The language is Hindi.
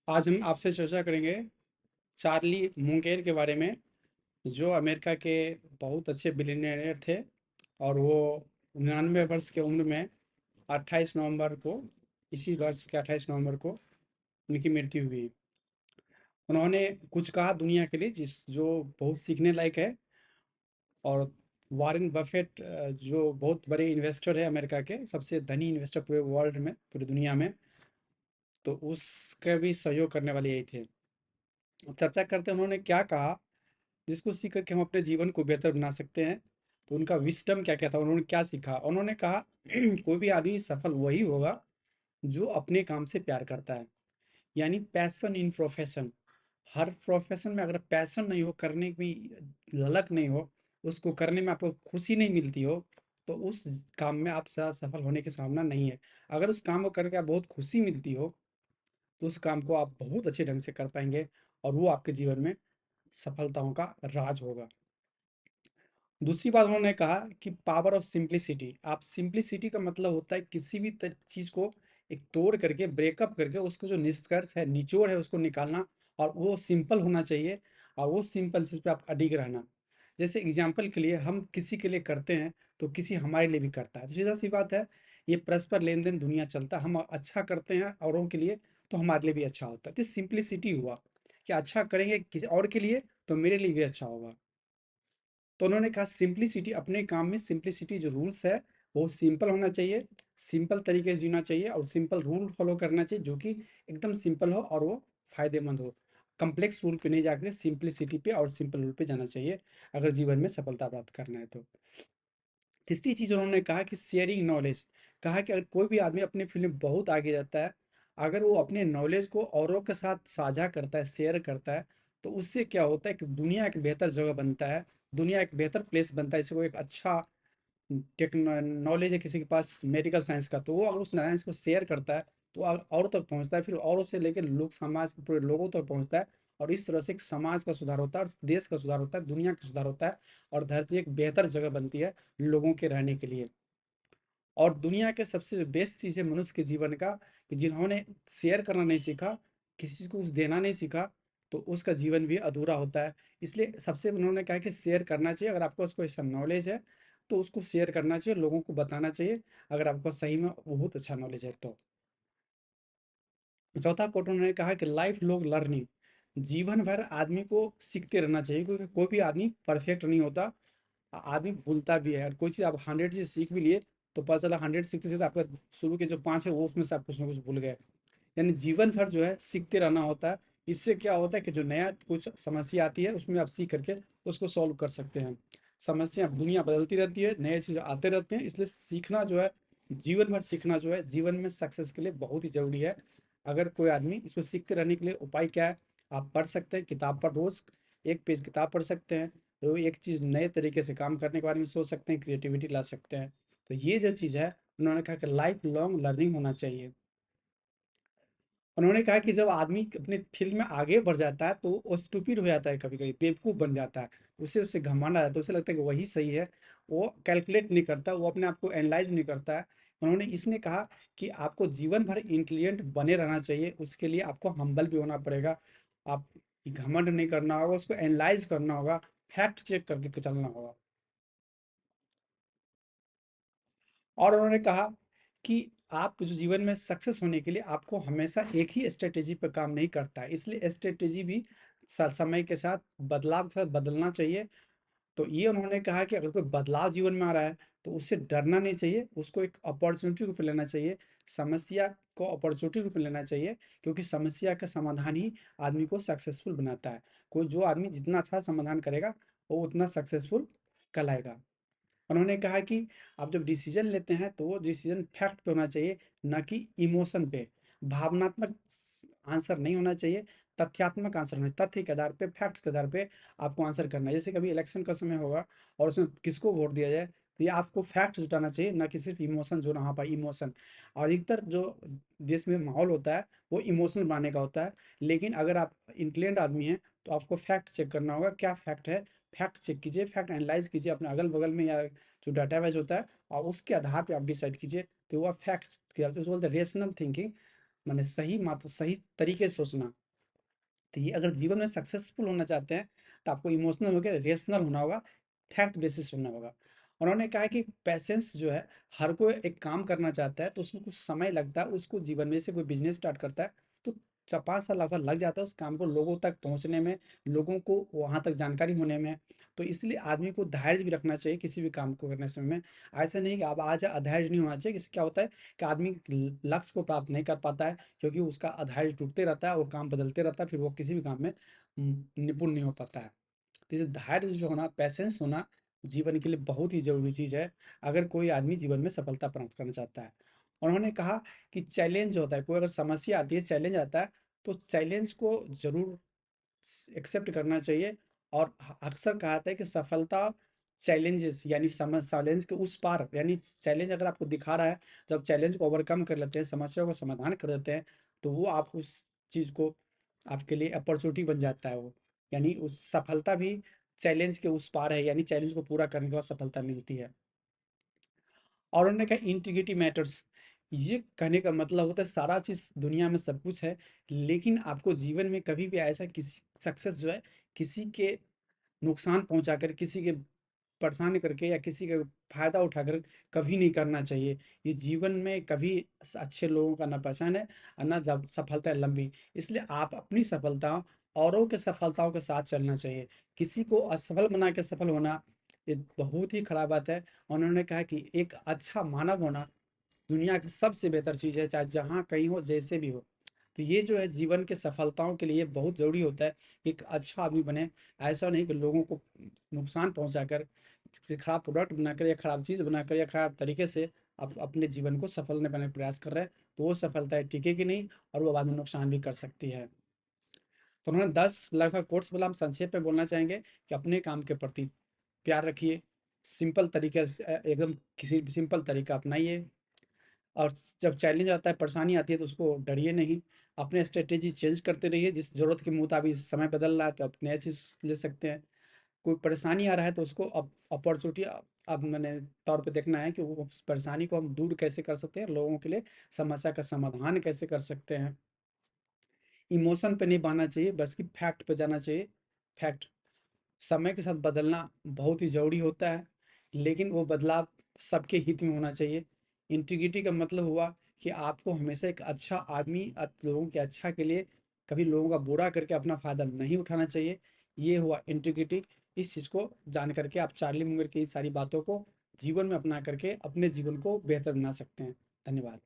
आज हम आपसे चर्चा करेंगे चार्ली मुंगेर के बारे में, जो अमेरिका के बहुत अच्छे बिलियनियर थे। और वो 99 वर्ष की उम्र में 28 नवंबर को, इसी वर्ष के 28 नवंबर को उनकी मृत्यु हुई। उन्होंने कुछ कहा दुनिया के लिए जिस जो बहुत सीखने लायक है। और वारेन बफेट, जो बहुत बड़े इन्वेस्टर है, अमेरिका के सबसे धनी इन्वेस्टर पूरे वर्ल्ड में, पूरी दुनिया में, तो उसका भी सहयोग करने वाले यही थे। अब चर्चा करते हैं उन्होंने क्या कहा जिसको सीख कर के हम अपने जीवन को बेहतर बना सकते हैं। तो उनका विस्डम क्या क्या था, उन्होंने क्या सीखा। उन्होंने कहा कोई भी आदमी सफल वही होगा जो अपने काम से प्यार करता है, यानी passion in profession. Her profession में अगर पैशन नहीं हो, करने की ललक नहीं हो, उसको करने में आपको खुशी नहीं मिलती हो, तो उस काम में आप सफल होने की संभावना नहीं है। अगर उस काम को करके आप बहुत खुशी मिलती हो, तो उस काम को आप बहुत अच्छे ढंग से कर पाएंगे, और वो आपके जीवन में सफलताओं का राज होगा। दूसरी बात उन्होंने कहा कि पावर ऑफ सिंप्लिसिटी। आप सिंप्लिसिटी का मतलब होता है किसी भी चीज को एक तोड़ करके, ब्रेकअप करके, उसको जो निष्कर्ष है, निचोड़ है, उसको निकालना। और वो सिंपल होना चाहिए, और वो सिंपल चीज पे आप अडिग रहना। जैसे एग्जाम्पल के लिए, हम किसी के लिए करते हैं तो किसी हमारे लिए भी करता है, तो सीधा सी बात है। ये परस्पर लेन देन दुनिया चलता है। हम अच्छा करते हैं औरों के लिए, तो हमारे लिए भी अच्छा होता है। तो सिंप्लिसिटी हुआ कि अच्छा करेंगे किसी और के लिए, तो मेरे लिए भी अच्छा होगा। तो उन्होंने कहा सिंप्लिसिटी, अपने काम में सिंप्लिसिटी जो रूल्स है, वो सिंपल होना चाहिए, सिंपल तरीके से जीना चाहिए, और सिंपल रूल फॉलो करना चाहिए जो कि एकदम सिंपल हो और वो फायदेमंद हो। कम्प्लेक्स रूल पे नहीं जाकर सिंप्लिसिटी पे और सिंपल रूल पे जाना चाहिए, अगर जीवन में सफलता प्राप्त करना है तो। तीसरी चीज उन्होंने कहा कि शेयरिंग नॉलेज। कहा कि अगर कोई भी आदमी अपने फील्ड में बहुत आगे जाता है, अगर वो अपने नॉलेज को औरों के साथ साझा करता है, शेयर करता है, तो उससे क्या होता है कि दुनिया एक बेहतर जगह बनता है, दुनिया एक बेहतर प्लेस बनता है। जैसे कोई एक अच्छा नॉलेज है किसी के पास मेडिकल साइंस का, तो वो अगर उस साइंस को शेयर करता है, तो औरों तक पहुंचता है, फिर औरों से लेकर लोग, समाज के पूरे लोगों तक पहुंचता है। और इस तरह से एक समाज का सुधार होता है, और देश का सुधार होता है, दुनिया का सुधार होता है, और धरती एक बेहतर जगह बनती है लोगों के रहने के लिए। और दुनिया के सबसे बेस्ट चीज़ है मनुष्य के जीवन का, कि जिन्होंने शेयर करना नहीं सीखा, किसी को कुछ देना नहीं सीखा, तो उसका जीवन भी अधूरा होता है। इसलिए सबसे उन्होंने कहा कि शेयर करना चाहिए। अगर आपको उसको ऐसा नॉलेज है, तो उसको शेयर करना चाहिए, लोगों को बताना चाहिए, अगर आपको सही में बहुत अच्छा नॉलेज है तो। चौथा कोट उन्होंने कहा कि लाइफ लॉन्ग लर्निंग। जीवन भर आदमी को सीखते रहना चाहिए, क्योंकि कोई भी आदमी परफेक्ट नहीं होता। आदमी भूलता भी है, और कोई चीज़ आप 100 चीज सीख भी लिए, तो पता चला 100 सीखते सीखते आपका शुरू के जो 5 है, वो उसमें से आप कुछ ना कुछ भूल गए। यानी जीवन भर जो है सीखते रहना होता है। इससे क्या होता है कि जो नया कुछ समस्या आती है, उसमें आप सीख करके उसको सॉल्व कर सकते हैं। समस्या, दुनिया बदलती रहती है, नए चीज़ आते रहते हैं, इसलिए सीखना जो है, जीवन भर सीखना जो है, जीवन में सक्सेस के लिए बहुत ही जरूरी है। अगर कोई आदमी इसको सीखते रहने के लिए उपाय क्या है, आप पढ़ सकते हैं किताब पर, रोज 1 पेज किताब पढ़ सकते हैं। तो एक चीज़ नए तरीके से काम करने के बारे में सोच सकते हैं, क्रिएटिविटी ला सकते हैं। तो ये जो चीज़ है, उन्होंने कहा कि लाइफ लॉन्ग लर्निंग होना चाहिए। उन्होंने कहा कि जब आदमी अपने फील्ड में आगे बढ़ जाता है, तो वो स्टूपिड हो जाता है, कभी कभी बेवकूफ़ बन जाता है। उसे उससे घमंड आ जाता है, उसे लगता है कि वही सही है। वो कैलकुलेट नहीं करता, वो अपने आप को एनालाइज नहीं करता है। उन्होंने इसने कहा कि आपको जीवन भर इंटेलिजेंट बने रहना चाहिए, उसके लिए आपको हम्बल भी होना पड़ेगा। आप घमंड नहीं करना होगा, उसको एनालाइज करना होगा, फैक्ट चेक करके चलना होगा। और उन्होंने कहा कि आप जो जीवन में सक्सेस होने के लिए आपको हमेशा एक ही स्ट्रेटेजी पर काम नहीं करता है, इसलिए स्ट्रेटेजी भी समय के साथ, बदलाव के साथ बदलना चाहिए। तो ये उन्होंने कहा कि अगर कोई बदलाव जीवन में आ रहा है, तो उससे डरना नहीं चाहिए, उसको एक अपॉर्चुनिटी रूप में लेना चाहिए। समस्या को अपॉर्चुनिटी रूप में लेना चाहिए, क्योंकि समस्या का समाधान ही आदमी को सक्सेसफुल बनाता है। कोई जो आदमी जितना अच्छा समाधान करेगा, वो उतना सक्सेसफुल कहलाएगा। उन्होंने कहा कि आप जब डिसीजन लेते हैं, तो वो डिसीजन फैक्ट पे होना चाहिए, ना कि इमोशन पे। भावनात्मक आंसर नहीं होना चाहिए, तथ्यात्मक आंसर होना चाहिए। तथ्य के आधार पे, फैक्ट के आधार पे आपको आंसर करना है। जैसे कभी इलेक्शन का समय होगा, और उसमें किसको वोट दिया जाए, तो ये आपको फैक्ट जुटाना चाहिए, ना कि सिर्फ इमोशन जो ना पाए इमोशन। और अधिकतर जो देश में माहौल होता है, वो इमोशनल बनाने का होता है। लेकिन अगर आप इंटेलिजेंट आदमी हैं, तो आपको फैक्ट चेक करना होगा, क्या फैक्ट है। फैक्ट चेक कीजिए, फैक्ट एनालाइज कीजिए अपने अगल बगल में, या जो डाटाबेस होता है, और उसके आधार पे आप डिसाइड कीजिए। तो वो फैक्ट क्या बोलते हैं, रेशनल थिंकिंग। माने सही मात्रा सही तरीके से सोचना। तो ये अगर जीवन में सक्सेसफुल होना चाहते हैं तो आपको इमोशनल होकर रेशनल होना होगा, फैक्ट बेसिस होना होगा। उन्होंने कहा कि पेशेंस जो है, हर कोई एक काम करना चाहता है तो उसमें कुछ समय लगता है उसको। जीवन में से कोई बिजनेस स्टार्ट करता है तो 4-5 साल लगभग लग जाता है उस काम को लोगों तक पहुंचने में, लोगों को वहां तक जानकारी होने में। तो इसलिए आदमी को धैर्य भी रखना चाहिए किसी भी काम को करने समय में। ऐसा नहीं कि अब आज अधैर्य नहीं होना चाहिए। इससे क्या होता है कि आदमी लक्ष्य को प्राप्त नहीं कर पाता है, क्योंकि उसका अधार टूटते रहता है, वो काम बदलते रहता है, फिर वो किसी भी काम में निपुण नहीं हो पाता है। तो इसे धैर्य जो होना, पैसेंस होना जीवन के लिए बहुत ही ज़रूरी चीज़ है, अगर कोई आदमी जीवन में सफलता प्राप्त करना चाहता है। उन्होंने कहा कि चैलेंज होता है, कोई अगर समस्या आती है, चैलेंज आता है, तो चैलेंज को ज़रूर एक्सेप्ट करना चाहिए। और अक्सर कहा जाता है कि सफलता चैलेंजेस यानी चैलेंज के उस पार, यानी चैलेंज अगर आपको दिखा रहा है, जब चैलेंज को ओवरकम कर लेते हैं, समस्या को समाधान कर देते हैं, तो वो आप उस चीज़ को आपके लिए अपॉर्चुनिटी बन जाता है वो। यानी उस सफलता भी चैलेंज के उस पार है, यानी चैलेंज को पूरा करने के बाद सफलता मिलती है। और उन्होंने कहा इंटीग्रिटी मैटर्स। ये कहने का मतलब होता है सारा चीज़ दुनिया में सब कुछ है, लेकिन आपको जीवन में कभी भी ऐसा किसी सक्सेस जो है, किसी के नुकसान पहुंचाकर, किसी के परेशान करके या किसी का फायदा उठाकर कभी नहीं करना चाहिए। ये जीवन में कभी अच्छे लोगों का ना पहचान है और ना जब सफलता है लंबी। इसलिए आप अपनी सफलता औरों के सफलताओं के साथ चलना चाहिए। किसी को असफल बना के सफल होना, ये बहुत ही खराब बात है। उन्होंने कहा कि एक अच्छा मानव होना दुनिया की सबसे बेहतर चीज़ है, चाहे जहाँ कहीं हो, जैसे भी हो। तो ये जो है जीवन के सफलताओं के लिए बहुत ज़रूरी होता है कि एक अच्छा आदमी बने। ऐसा नहीं कि लोगों को नुकसान पहुंचाकर, किसी खराब प्रोडक्ट बनाकर या खराब चीज़ बनाकर या खराब तरीके से आप अपने जीवन को सफल बनाने का प्रयास कर रहे हैं, तो वो सफलता टिकेगी नहीं और वो बाद में नुकसान भी कर सकती है। तो उन्होंने 10 लगभग कोट्स बोला। हम संक्षेप में बोलना चाहेंगे कि अपने काम के प्रति प्यार रखिए, सिंपल तरीके से एकदम किसी भी सिंपल तरीका अपनाइए। और जब चैलेंज आता है, परेशानी आती है, तो उसको डरिए नहीं। अपने स्ट्रेटेजी चेंज करते रहिए, जिस ज़रूरत के मुताबिक समय बदल रहा है तो आप नया चीज़ ले सकते हैं। कोई परेशानी आ रहा है तो उसको अपॉर्चुनिटी अब मैंने तौर पे देखना है कि वो उस परेशानी को हम दूर कैसे कर सकते हैं, लोगों के लिए समस्या का समाधान कैसे कर सकते हैं। इमोशन पे नहीं बहना चाहिए, बस कि फैक्ट पे जाना चाहिए। फैक्ट समय के साथ बदलना बहुत ही ज़रूरी होता है, लेकिन वो बदलाव सबके हित में होना चाहिए। इंटीग्रिटी का मतलब हुआ कि आपको हमेशा एक अच्छा आदमी, लोगों के अच्छा के लिए कभी लोगों का बुरा करके अपना फ़ायदा नहीं उठाना चाहिए। ये हुआ इंटीग्रिटी। इस चीज़ को जान करके आप चार्ली मुंगर की इन सारी बातों को जीवन में अपना करके अपने जीवन को बेहतर बना सकते हैं। धन्यवाद।